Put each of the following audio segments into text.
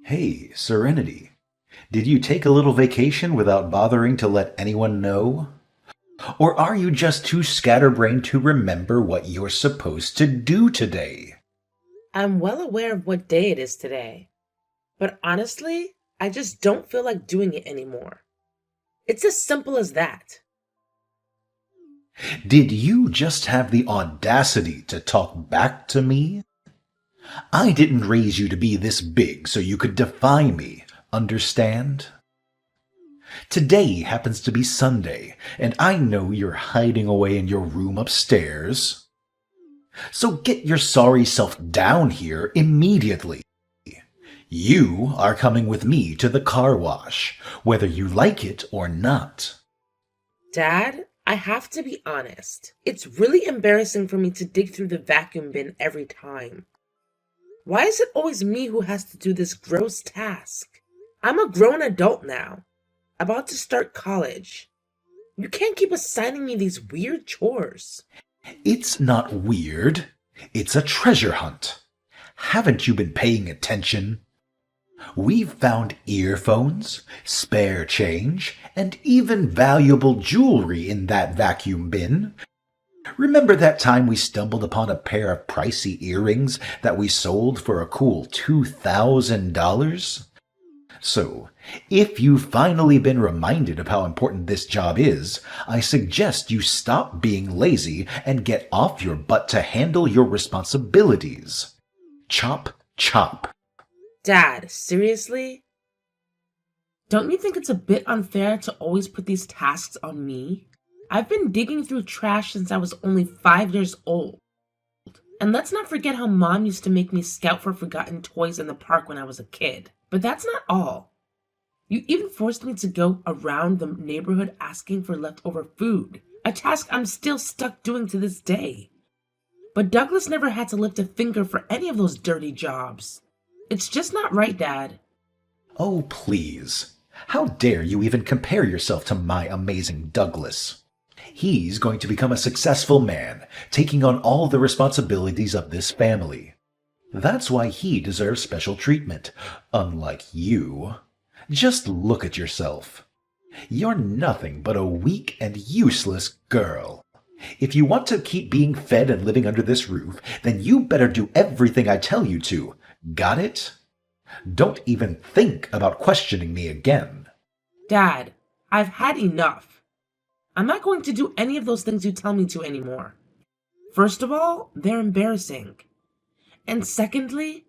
Hey, Serenity. Did you take a little vacation without bothering to let anyone know? Or are you just too scatterbrained to remember what you're supposed to do today? I'm well aware of what day it is today, but honestly, I just don't feel like doing it anymore. It's as simple as that. Did you just have the audacity to talk back to me? I didn't raise you to be this big so you could defy me, understand? Today happens to be Sunday, and I know you're hiding away in your room upstairs. So get your sorry self down here immediately. You are coming with me to the car wash, whether you like it or not. Dad, I have to be honest. It's really embarrassing for me to dig through the vacuum bin every time. Why is it always me who has to do this gross task? I'm a grown adult now, about to start college. You can't keep assigning me these weird chores. It's not weird. It's a treasure hunt. Haven't you been paying attention? We've found earphones, spare change, and even valuable jewelry in that vacuum bin. Remember that time we stumbled upon a pair of pricey earrings that we sold for a cool $2,000? So, if you've finally been reminded of how important this job is, I suggest you stop being lazy and get off your butt to handle your responsibilities. Chop, chop. Dad, seriously? Don't you think it's a bit unfair to always put these tasks on me? I've been digging through trash since I was only 5 years old. And let's not forget how Mom used to make me scout for forgotten toys in the park when I was a kid. But that's not all. You even forced me to go around the neighborhood asking for leftover food, a task I'm still stuck doing to this day. But Douglas never had to lift a finger for any of those dirty jobs. It's just not right, Dad. Oh, please. How dare you even compare yourself to my amazing Douglas? He's going to become a successful man, taking on all the responsibilities of this family. That's why he deserves special treatment, unlike you. Just look at yourself. You're nothing but a weak and useless girl. If you want to keep being fed and living under this roof, then you better do everything I tell you to. Got it? Don't even think about questioning me again. Dad, I've had enough. I'm not going to do any of those things you tell me to anymore. First of all, they're embarrassing. And secondly,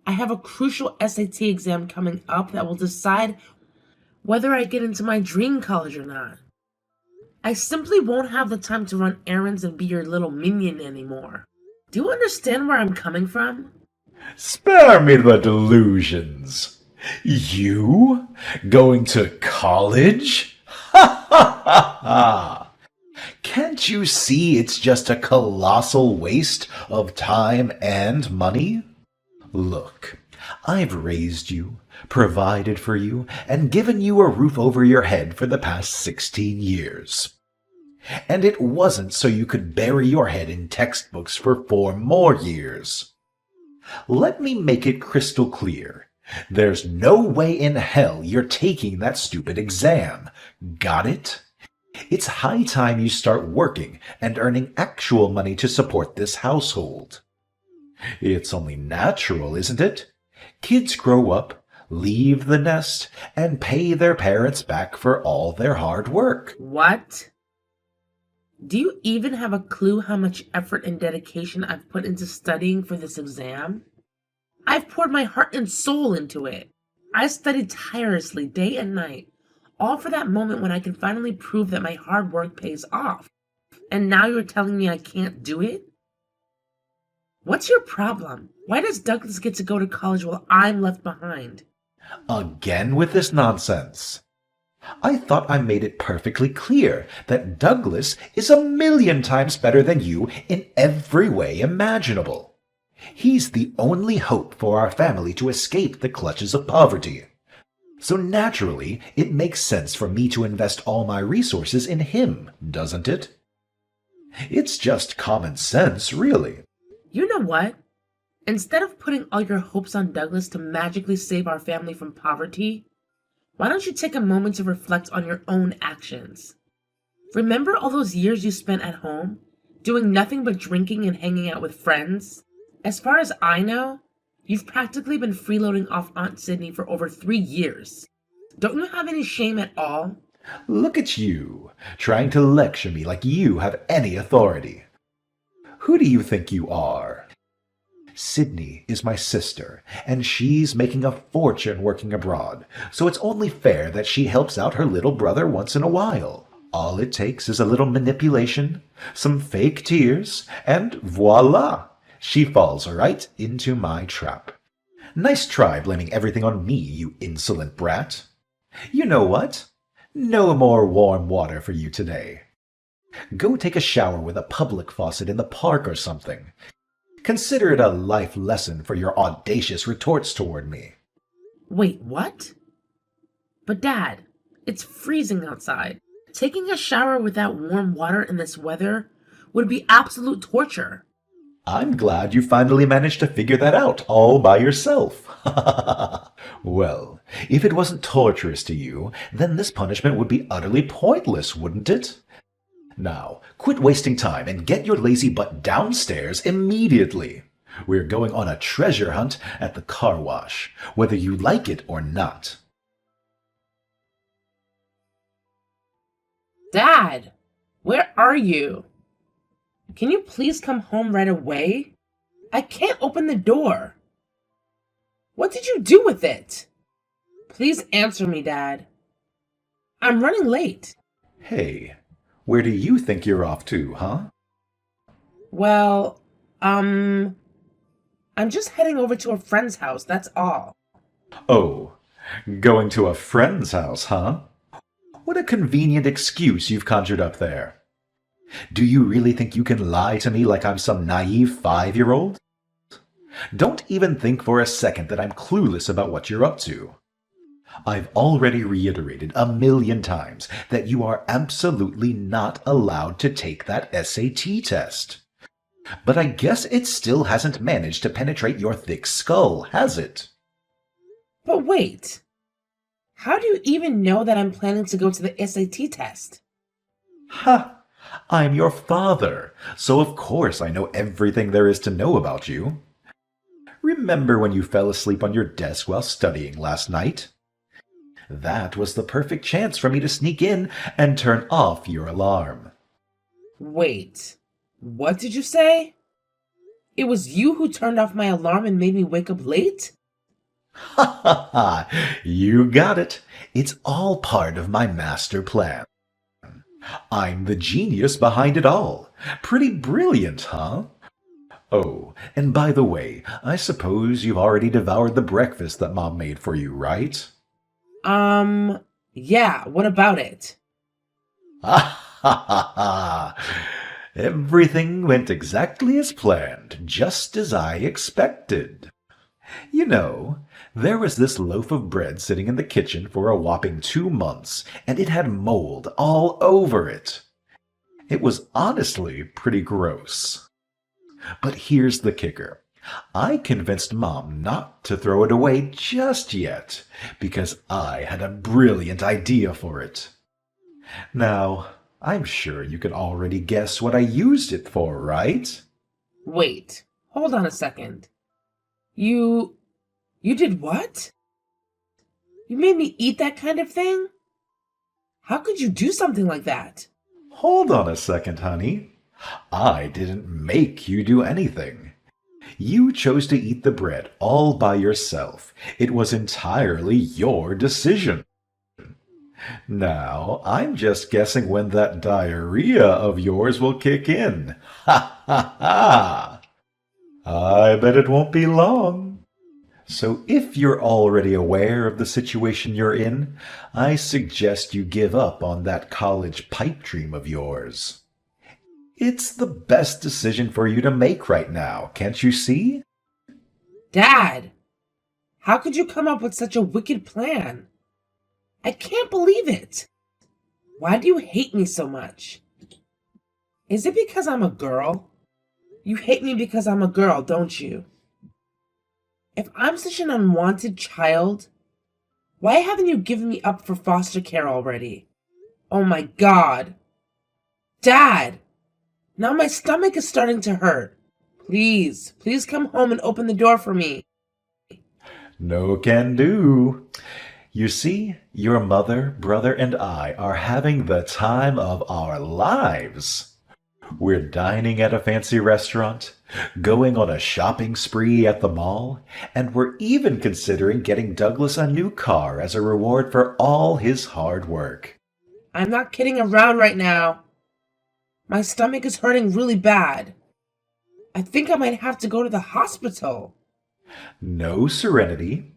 I have a crucial SAT exam coming up that will decide whether I get into my dream college or not. I simply won't have the time to run errands and be your little minion anymore. Do you understand where I'm coming from? Spare me the delusions. You? Going to college? Ha ha ha ha! Can't you see it's just a colossal waste of time and money? Look, I've raised you, provided for you, and given you a roof over your head for the past 16 years. And it wasn't so you could bury your head in textbooks for 4 more years. Let me make it crystal clear. There's no way in hell you're taking that stupid exam. Got it? It's high time you start working and earning actual money to support this household. It's only natural, isn't it? Kids grow up, leave the nest, and pay their parents back for all their hard work. What? Do you even have a clue how much effort and dedication I've put into studying for this exam? I've poured my heart and soul into it. I studied tirelessly day and night, all for that moment when I can finally prove that my hard work pays off. And now you're telling me I can't do it? What's your problem? Why does Douglas get to go to college while I'm left behind? Again with this nonsense. I thought I made it perfectly clear that Douglas is a million times better than you in every way imaginable. He's the only hope for our family to escape the clutches of poverty. So naturally, it makes sense for me to invest all my resources in him, doesn't it? It's just common sense, really. You know what? Instead of putting all your hopes on Douglas to magically save our family from poverty, why don't you take a moment to reflect on your own actions? Remember all those years you spent at home, doing nothing but drinking and hanging out with friends? As far as I know, you've practically been freeloading off Aunt Sydney for over 3 years. Don't you have any shame at all? Look at you, trying to lecture me like you have any authority. Who do you think you are? Sydney is my sister, and she's making a fortune working abroad, so it's only fair that she helps out her little brother once in a while. All it takes is a little manipulation, some fake tears, and voila! She falls right into my trap. Nice try blaming everything on me, you insolent brat. You know what? No more warm water for you today. Go take a shower with a public faucet in the park or something. Consider it a life lesson for your audacious retorts toward me. Wait, what? But Dad, it's freezing outside. Taking a shower without warm water in this weather would be absolute torture. I'm glad you finally managed to figure that out all by yourself. Well, if it wasn't torturous to you, then this punishment would be utterly pointless, wouldn't it? Now, quit wasting time and get your lazy butt downstairs immediately. We're going on a treasure hunt at the car wash, whether you like it or not. Dad, where are you? Can you please come home right away? I can't open the door. What did you do with it? Please answer me, Dad. I'm running late. Hey, where do you think you're off to, huh? Well, I'm just heading over to a friend's house, that's all. Oh, going to a friend's house, huh? What a convenient excuse you've conjured up there. Do you really think you can lie to me like I'm some naive 5-year-old? Don't even think for a second that I'm clueless about what you're up to. I've already reiterated 1,000,000 times that you are absolutely not allowed to take that SAT test. But I guess it still hasn't managed to penetrate your thick skull, has it? But wait, how do you even know that I'm planning to go to the SAT test? Ha! I'm your father, so of course I know everything there is to know about you. Remember when you fell asleep on your desk while studying last night? That was the perfect chance for me to sneak in and turn off your alarm. Wait, what did you say? It was you who turned off my alarm and made me wake up late? Ha ha ha! You got it. It's all part of my master plan. I'm the genius behind it all. Pretty brilliant, huh? Oh, and by the way, I suppose you've already devoured the breakfast that Mom made for you, right? Yeah, what about it? Ha ha ha ha! Everything went exactly as planned, just as I expected. You know, there was this loaf of bread sitting in the kitchen for a whopping 2 months, and it had mold all over it. It was honestly pretty gross. But here's the kicker. I convinced Mom not to throw it away just yet, because I had a brilliant idea for it. Now, I'm sure you can already guess what I used it for, right? Wait, hold on a second. You did what? You made me eat that kind of thing? How could you do something like that? Hold on a second, honey. I didn't make you do anything. You chose to eat the bread all by yourself. It was entirely your decision. Now, I'm just guessing when that diarrhea of yours will kick in. Ha ha ha! I bet it won't be long. So if you're already aware of the situation you're in, I suggest you give up on that college pipe dream of yours. It's the best decision for you to make right now, can't you see? Dad, how could you come up with such a wicked plan? I can't believe it. Why do you hate me so much? Is it because I'm a girl? You hate me because I'm a girl, don't you? If I'm such an unwanted child, why haven't you given me up for foster care already? Oh my god. Dad! Now my stomach is starting to hurt. Please come home and open the door for me. No can do. You see, your mother, brother, and I are having the time of our lives. We're dining at a fancy restaurant, going on a shopping spree at the mall, and we're even considering getting Douglas a new car as a reward for all his hard work. I'm not kidding around right now. My stomach is hurting really bad. I think I might have to go to the hospital. No, Serenity.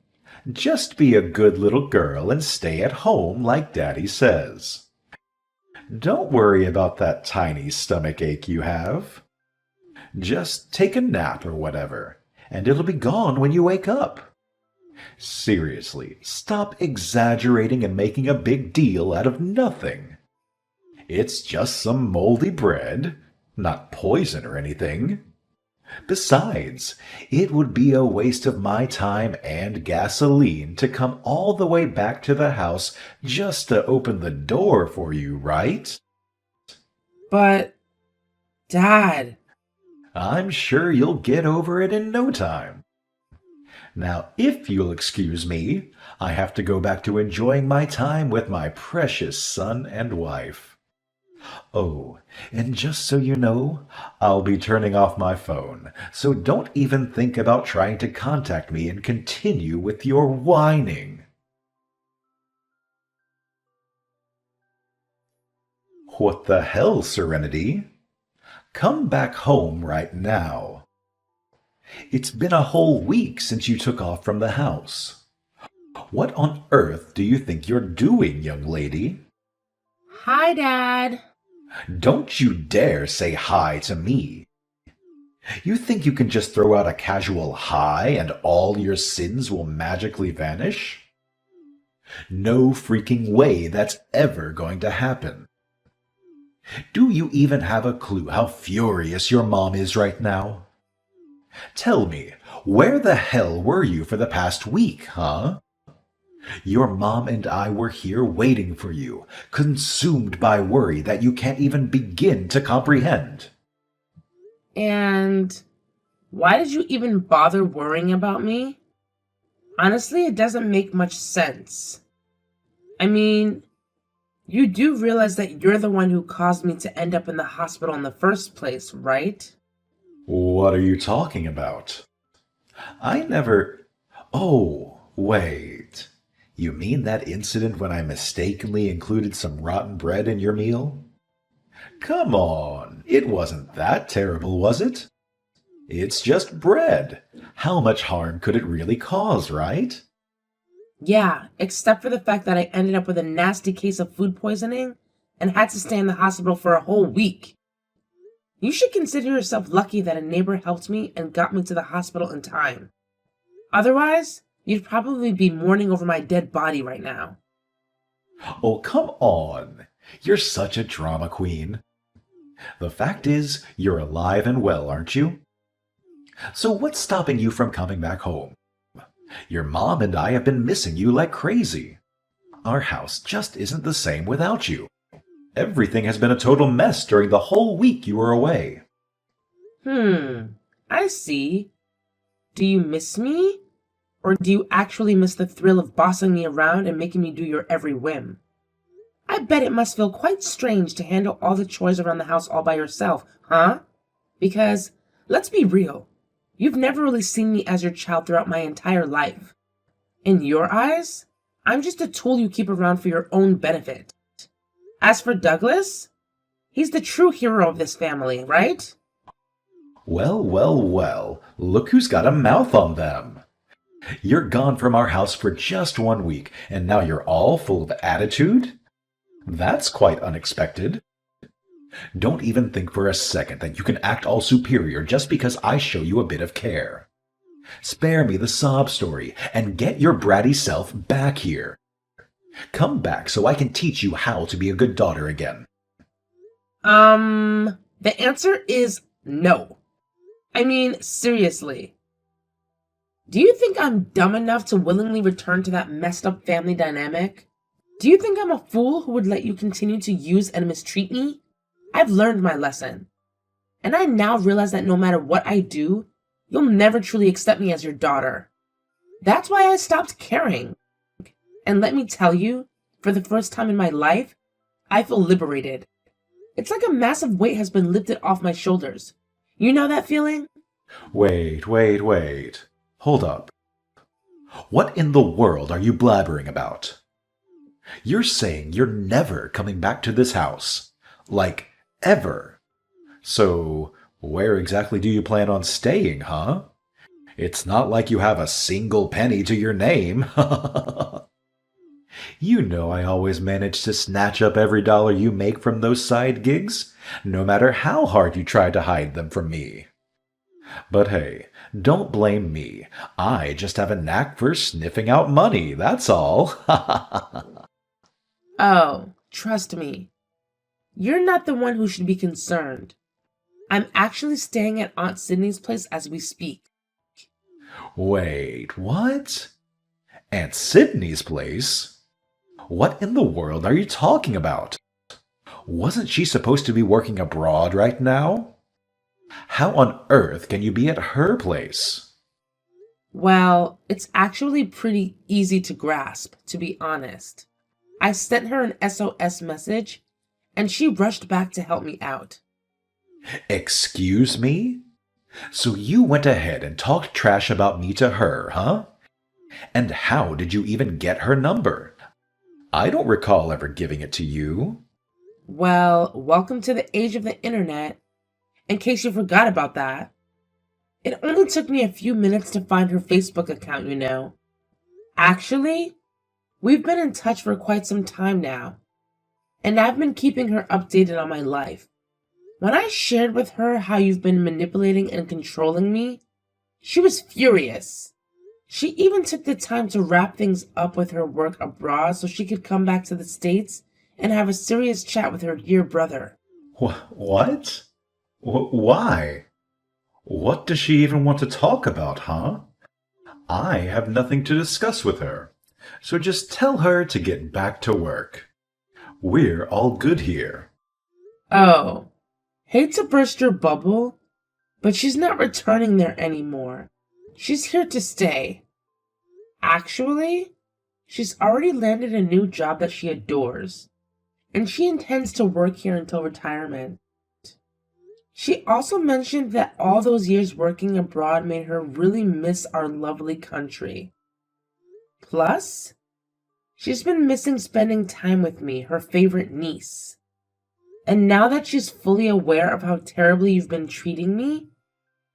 Just be a good little girl and stay at home like Daddy says. Don't worry about that tiny stomach ache you have. Just take a nap or whatever, and it'll be gone when you wake up. Seriously, stop exaggerating and making a big deal out of nothing. It's just some moldy bread, not poison or anything. Besides, it would be a waste of my time and gasoline to come all the way back to the house just to open the door for you, right? But, Dad, I'm sure you'll get over it in no time. Now, if you'll excuse me, I have to go back to enjoying my time with my precious son and wife. Oh, and just so you know, I'll be turning off my phone, so don't even think about trying to contact me and continue with your whining. What the hell, Serenity? Come back home right now. It's been a whole week since you took off from the house. What on earth do you think you're doing, young lady? Hi, Dad. Don't you dare say hi to me. You think you can just throw out a casual hi and all your sins will magically vanish? No freaking way that's ever going to happen. Do you even have a clue how furious your mom is right now? Tell me, where the hell were you for the past week, huh? Your mom and I were here waiting for you, consumed by worry that you can't even begin to comprehend. And why did you even bother worrying about me? Honestly, it doesn't make much sense. I mean, you do realize that you're the one who caused me to end up in the hospital in the first place, right? What are you talking about? I never... Oh, wait. You mean that incident when I mistakenly included some rotten bread in your meal? Come on, it wasn't that terrible, was it? It's just bread. How much harm could it really cause, right? Yeah, except for the fact that I ended up with a nasty case of food poisoning and had to stay in the hospital for a whole week. You should consider yourself lucky that a neighbor helped me and got me to the hospital in time. Otherwise, you'd probably be mourning over my dead body right now. Oh, come on. You're such a drama queen. The fact is, you're alive and well, aren't you? So what's stopping you from coming back home? Your mom and I have been missing you like crazy. Our house just isn't the same without you. Everything has been a total mess during the whole week you were away. I see. Do you miss me? Or do you actually miss the thrill of bossing me around and making me do your every whim? I bet it must feel quite strange to handle all the chores around the house all by yourself, huh? Because, let's be real, you've never really seen me as your child throughout my entire life. In your eyes, I'm just a tool you keep around for your own benefit. As for Douglas, he's the true hero of this family, right? Well, look who's got a mouth on them. You're gone from our house for just 1 week, and now you're all full of attitude? That's quite unexpected. Don't even think for a second that you can act all superior just because I show you a bit of care. Spare me the sob story and get your bratty self back here. Come back so I can teach you how to be a good daughter again. The answer is no. I mean, seriously. Do you think I'm dumb enough to willingly return to that messed up family dynamic? Do you think I'm a fool who would let you continue to use and mistreat me? I've learned my lesson. And I now realize that no matter what I do, you'll never truly accept me as your daughter. That's why I stopped caring. And let me tell you, for the first time in my life, I feel liberated. It's like a massive weight has been lifted off my shoulders. You know that feeling? Wait. Hold up. What in the world are you blabbering about? You're saying you're never coming back to this house. Like, ever. So, where exactly do you plan on staying, huh? It's not like you have a single penny to your name. You know I always manage to snatch up every dollar you make from those side gigs, no matter how hard you try to hide them from me. But hey, don't blame me. I just have a knack for sniffing out money, that's all. Oh, trust me. You're not the one who should be concerned. I'm actually staying at Aunt Sydney's place as we speak. Wait, what? Aunt Sydney's place? What in the world are you talking about? Wasn't she supposed to be working abroad right now? How on earth can you be at her place? Well, it's actually pretty easy to grasp, to be honest. I sent her an SOS message, and she rushed back to help me out. Excuse me? So you went ahead and talked trash about me to her, huh? And how did you even get her number? I don't recall ever giving it to you. Well, welcome to the age of the internet, in case you forgot about that. It only took me a few minutes to find her Facebook account, you know. Actually, we've been in touch for quite some time now, and I've been keeping her updated on my life. When I shared with her how you've been manipulating and controlling me, she was furious. She even took the time to wrap things up with her work abroad so she could come back to the States and have a serious chat with her dear brother. What? Why? What does she even want to talk about, huh? I have nothing to discuss with her, so just tell her to get back to work. We're all good here. Oh, hate to burst your bubble, but she's not returning there anymore. She's here to stay. Actually, she's already landed a new job that she adores, and she intends to work here until retirement. She also mentioned that all those years working abroad made her really miss our lovely country. Plus, she's been missing spending time with me, her favorite niece. And now that she's fully aware of how terribly you've been treating me,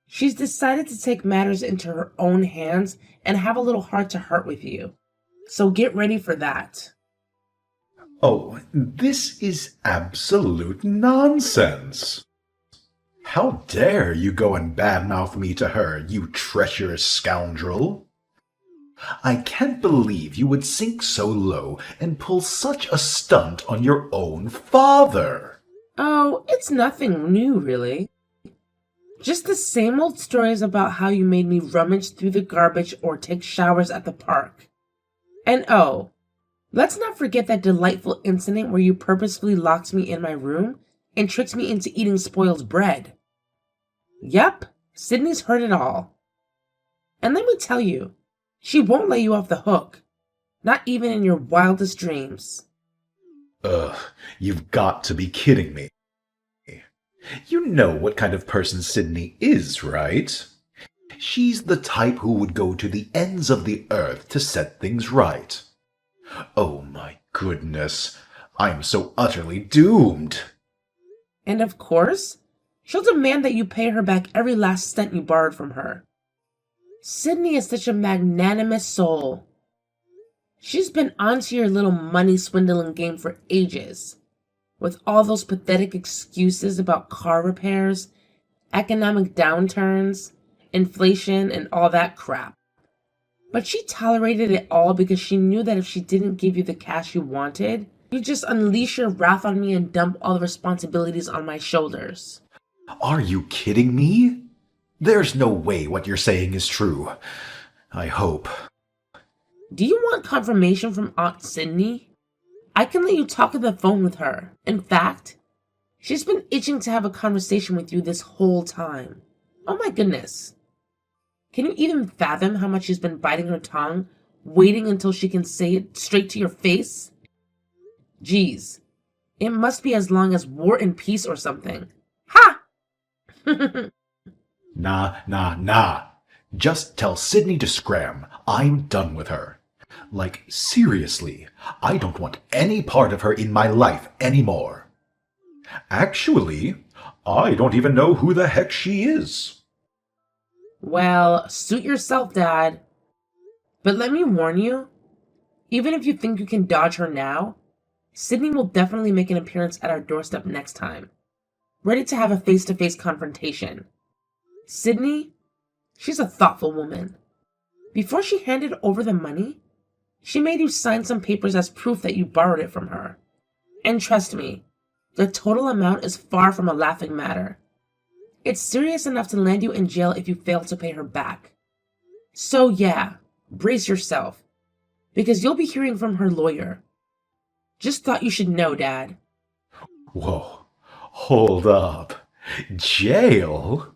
she's decided to take matters into her own hands and have a little heart-to-heart with you. So get ready for that. Oh, this is absolute nonsense. How dare you go and badmouth me to her, you treacherous scoundrel? I can't believe you would sink so low and pull such a stunt on your own father. Oh, it's nothing new, really. Just the same old stories about how you made me rummage through the garbage or take showers at the park. And oh, let's not forget that delightful incident where you purposefully locked me in my room and tricked me into eating spoiled bread. Yep, Sydney's heard it all. And let me tell you, she won't let you off the hook. Not even in your wildest dreams. Ugh, you've got to be kidding me. You know what kind of person Sydney is, right? She's the type who would go to the ends of the earth to set things right. Oh my goodness, I'm so utterly doomed. And of course, she'll demand that you pay her back every last cent you borrowed from her. Sydney is such a magnanimous soul. She's been onto your little money swindling game for ages, with all those pathetic excuses about car repairs, economic downturns, inflation, and all that crap. But she tolerated it all because she knew that if she didn't give you the cash you wanted, you'd just unleash your wrath on me and dump all the responsibilities on my shoulders. Are you kidding me? There's no way what you're saying is true. I hope. Do you want confirmation from Aunt Sydney? I can let you talk on the phone with her. In fact, she's been itching to have a conversation with you this whole time. Oh my goodness. Can you even fathom how much she's been biting her tongue, waiting until she can say it straight to your face? Geez, it must be as long as War and Peace or something. Ha! Nah. Just tell Sydney to scram. I'm done with her. Like, seriously, I don't want any part of her in my life anymore. Actually, I don't even know who the heck she is. Well, suit yourself, Dad. But let me warn you, even if you think you can dodge her now, Sydney will definitely make an appearance at our doorstep next time, ready to have a face-to-face confrontation. Sydney, she's a thoughtful woman. Before she handed over the money, she made you sign some papers as proof that you borrowed it from her. And trust me, the total amount is far from a laughing matter. It's serious enough to land you in jail if you fail to pay her back. So yeah, brace yourself, because you'll be hearing from her lawyer. Just thought you should know, Dad. Whoa, hold up. Jail?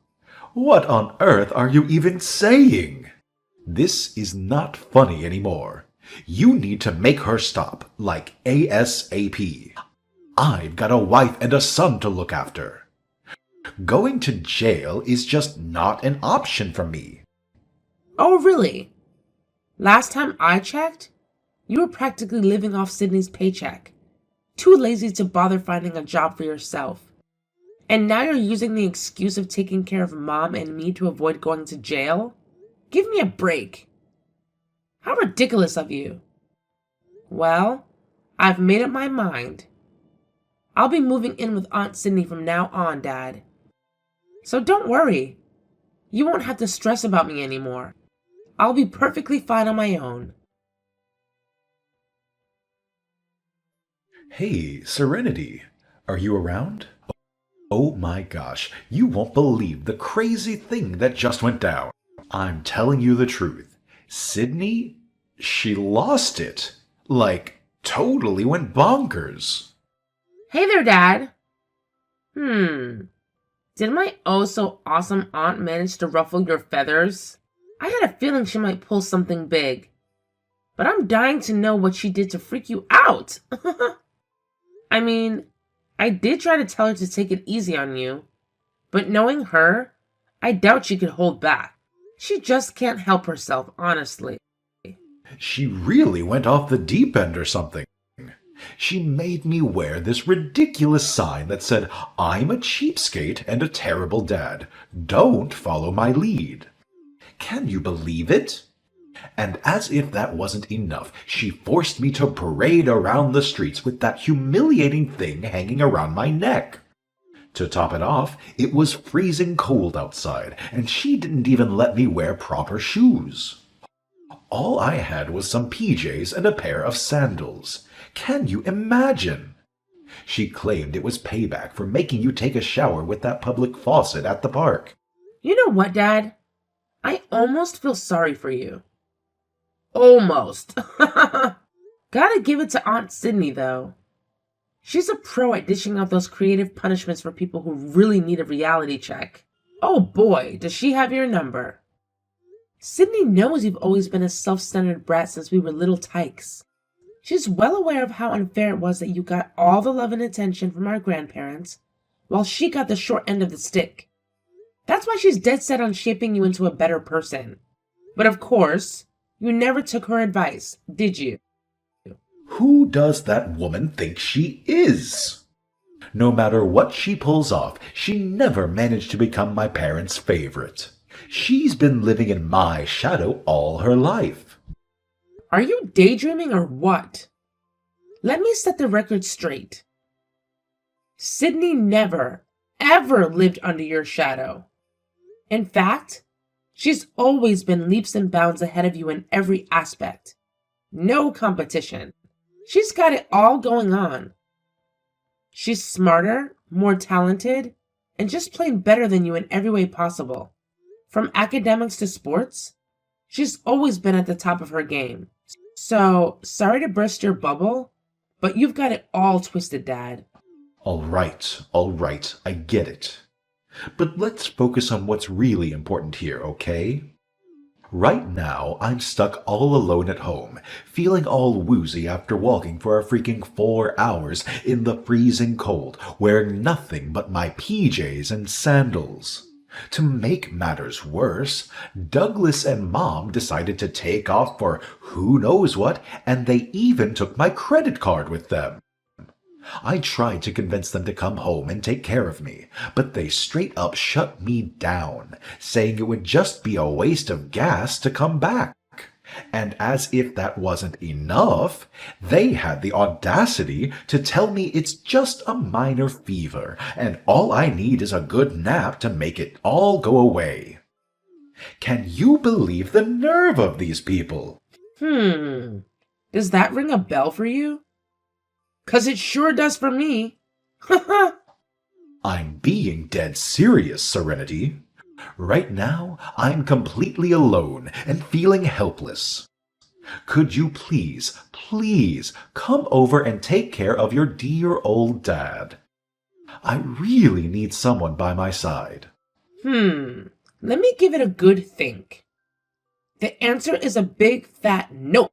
What on earth are you even saying? This is not funny anymore. You need to make her stop, like ASAP. I've got a wife and a son to look after. Going to jail is just not an option for me. Oh, really? Last time I checked, you were practically living off Sydney's paycheck, too lazy to bother finding a job for yourself. And now you're using the excuse of taking care of Mom and me to avoid going to jail? Give me a break. How ridiculous of you. Well, I've made up my mind. I'll be moving in with Aunt Sydney from now on, Dad. So don't worry. You won't have to stress about me anymore. I'll be perfectly fine on my own. Hey, Serenity, are you around? Oh my gosh, you won't believe the crazy thing that just went down. I'm telling you the truth. Sydney, she lost it. Like, totally went bonkers. Hey there, Dad. Did my oh so awesome aunt manage to ruffle your feathers? I had a feeling she might pull something big. But I'm dying to know what she did to freak you out. I mean, I did try to tell her to take it easy on you. But knowing her, I doubt she could hold back. She just can't help herself, honestly. She really went off the deep end or something. She made me wear this ridiculous sign that said, "I'm a cheapskate and a terrible dad. Don't follow my lead." Can you believe it? And as if that wasn't enough, she forced me to parade around the streets with that humiliating thing hanging around my neck. To top it off, it was freezing cold outside, and she didn't even let me wear proper shoes. All I had was some PJs and a pair of sandals. Can you imagine? She claimed it was payback for making you take a shower with that public faucet at the park. You know what, Dad? I almost feel sorry for you. Almost. Gotta give it to Aunt Sydney, though. She's a pro at dishing out those creative punishments for people who really need a reality check. Oh boy, does she have your number. Sydney knows you've always been a self-centered brat since we were little tykes. She's well aware of how unfair it was that you got all the love and attention from our grandparents, while she got the short end of the stick. That's why she's dead set on shaping you into a better person. But of course, you never took her advice, did you? Who does that woman think she is? No matter what she pulls off, she never managed to become my parents' favorite. She's been living in my shadow all her life. Are you daydreaming or what? Let me set the record straight. Sydney never, ever lived under your shadow. In fact, she's always been leaps and bounds ahead of you in every aspect. No competition. She's got it all going on. She's smarter, more talented, and just plain better than you in every way possible. From academics to sports, She's always been at the top of her game. So, sorry to burst your bubble, but you've got it all twisted, Dad. All right, I get it. But let's focus on what's really important here, okay? Right now, I'm stuck all alone at home, feeling all woozy after walking for a freaking 4 hours in the freezing cold, wearing nothing but my PJs and sandals. To make matters worse, Douglas and Mom decided to take off for who knows what, and they even took my credit card with them. I tried to convince them to come home and take care of me, but they straight up shut me down, saying it would just be a waste of gas to come back. And as if that wasn't enough, they had the audacity to tell me it's just a minor fever, and all I need is a good nap to make it all go away. Can you believe the nerve of these people? Does that ring a bell for you? 'Cause it sure does for me. I'm being dead serious, Serenity. Right now, I'm completely alone and feeling helpless. Could you please come over and take care of your dear old dad? I really need someone by my side. Let me give it a good think. The answer is a big fat no.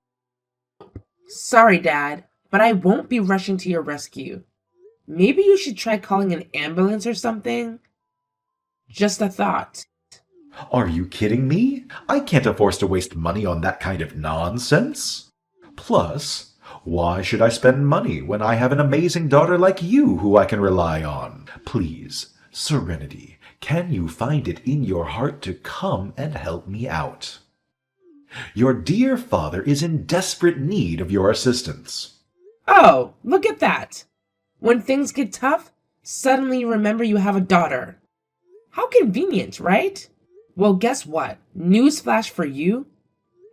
Sorry, Dad, but I won't be rushing to your rescue. Maybe you should try calling an ambulance or something. Just a thought. Are you kidding me? I can't afford to waste money on that kind of nonsense. Plus, why should I spend money when I have an amazing daughter like you who I can rely on? Please, Serenity, can you find it in your heart to come and help me out? Your dear father is in desperate need of your assistance. Oh, look at that. When things get tough, suddenly you remember you have a daughter. How convenient, right? Well, guess what? Newsflash for you.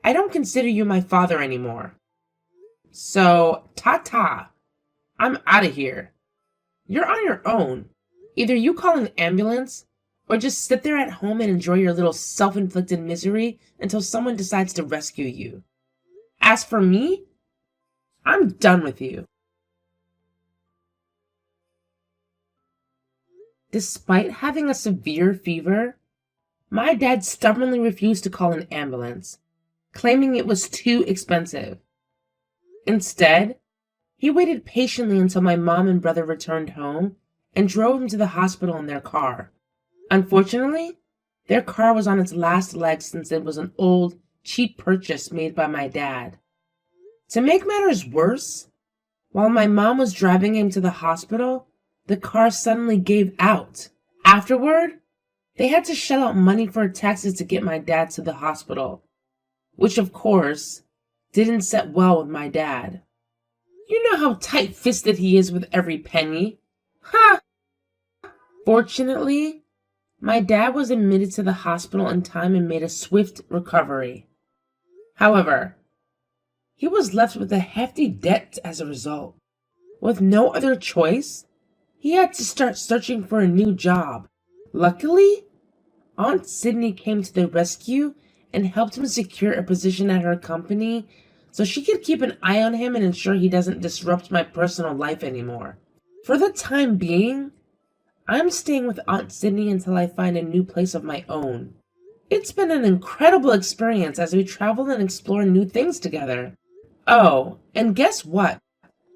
I don't consider you my father anymore. So, ta-ta. I'm out of here. You're on your own. Either you call an ambulance, or just sit there at home and enjoy your little self-inflicted misery until someone decides to rescue you. As for me, I'm done with you. Despite having a severe fever, my dad stubbornly refused to call an ambulance, claiming it was too expensive. Instead, he waited patiently until my mom and brother returned home and drove him to the hospital in their car. Unfortunately, their car was on its last legs since it was an old, cheap purchase made by my dad. To make matters worse, while my mom was driving him to the hospital, the car suddenly gave out. Afterward, they had to shell out money for taxis to get my dad to the hospital, which of course didn't set well with my dad. You know how tight-fisted he is with every penny. Ha! Fortunately, my dad was admitted to the hospital in time and made a swift recovery. However, he was left with a hefty debt as a result. With no other choice, he had to start searching for a new job. Luckily, Aunt Sydney came to the rescue and helped him secure a position at her company so she could keep an eye on him and ensure he doesn't disrupt my personal life anymore. For the time being, I'm staying with Aunt Sydney until I find a new place of my own. It's been an incredible experience as we travel and explore new things together. Oh, and guess what?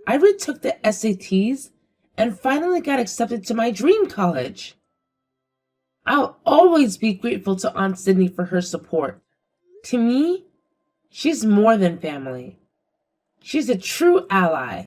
I retook the SATs and finally got accepted to my dream college. I'll always be grateful to Aunt Sydney for her support. To me, she's more than family. She's a true ally.